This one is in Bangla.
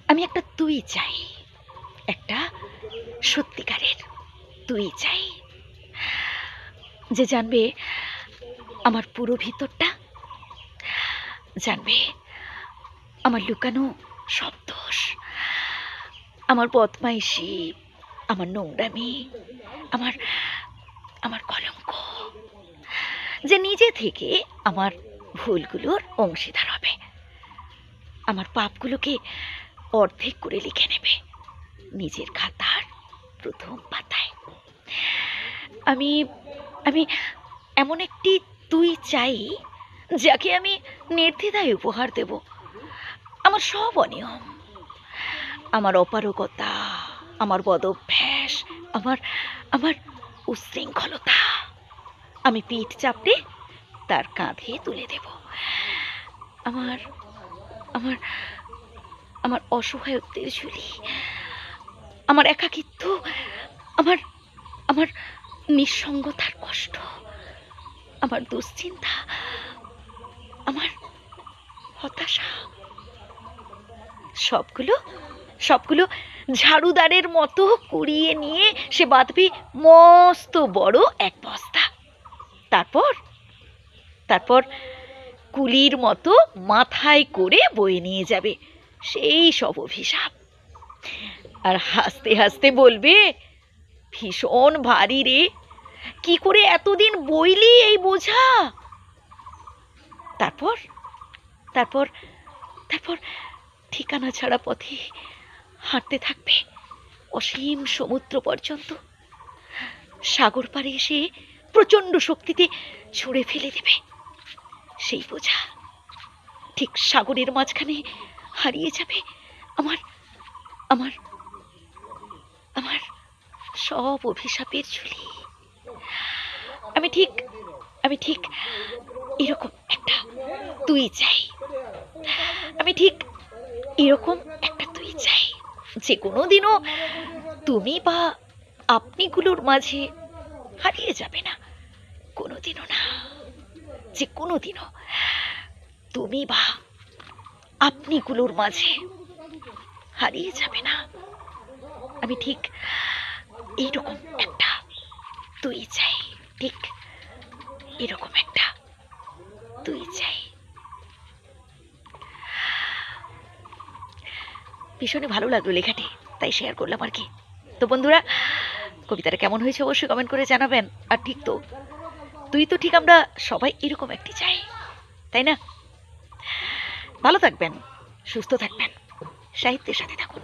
আমি একটা তুই চাই, একটা সত্যিকারের তুই চাই, যে জানবে আমার পুরো ভিতরটা, জানবে আমার লুকানো সব দোষ, আমার বদমাইশি, আমার নোংরামি, আমার আমার কলঙ্ক, যে নিজে থেকে আমার ভুলগুলোর অংশীদার হবে, আমার পাপগুলোকে অর্ধেক করে লিখে নেবে নিজের খাতার প্রথম পাতায়। আমি আমি এমন একটি তুই চাই, যাকে আমি নির্দ্বিধায় উপহার দেব আমার সব অনিয়ম, আমার অপারগতা, আমার বদভ্যাস, আমার আমার উশৃঙ্খলতা আমি পিঠ চাপড়ে তার কাঁধে তুলে দেব। আমার আমার আমার অসহায়ত্বের ঝুলি, আমার একাকিত্ব, আমার আমার নিঃসঙ্গতার কষ্ট, আমার দুশ্চিন্তা, আমার হতাশা, সবগুলো সবগুলো ঝাড়ুদারের মতো কুড়িয়ে নিয়ে সে বাঁধবে মস্ত বড় এক বস্তা। তারপর তারপর কুলির মতো মাথায় করে বয়ে নিয়ে যাবে সেই সব অভিশাপ, আর হাসতে হাসতে বলবে, ভীষণ ভারী রে, কি করে এতদিন বইলি এই বোঝা। তারপর তারপর তারপর ঠিকানা ছাড়া পথে হাঁটতে থাকবে অসীম সমুদ্র পর্যন্ত। সাগর পাড়ে এসে প্রচণ্ড শক্তিতে ছুঁড়ে ফেলে দেবে সেই বোঝা। ঠিক সাগরের মাঝখানে হারিয়ে যাবে আমার আমার আমার সব অভিশাপের ঝুলি। আমি ঠিক আমি ঠিক এরকম একটা তুই চাই, আমি ঠিক এরকম একটা তুই চাই, যে কোনোদিনও তুমি বা আপনিগুলোর মাঝে হারিয়ে যাবে না, কোনোদিনও না, যে কোনোদিনও তুমি বা আপনিগুলোর মাঝে হারিয়ে যাবে না। আমি ঠিক এইরকম একটা তুই চাই, ঠিক এরকম একটা তুই চাই। ভীষণই ভালো লাগলো লেখাটি, তাই শেয়ার করলাম আর কি। তো বন্ধুরা, কবিতাটা কেমন হয়েছে অবশ্যই কমেন্ট করে জানাবেন। আর ঠিক তো, তুই তো ঠিক আমরা সবাই এরকম একটি চাই, তাই না? ভালো থাকবেন, সুস্থ থাকবেন, সাহিত্যের সাথে থাকুন।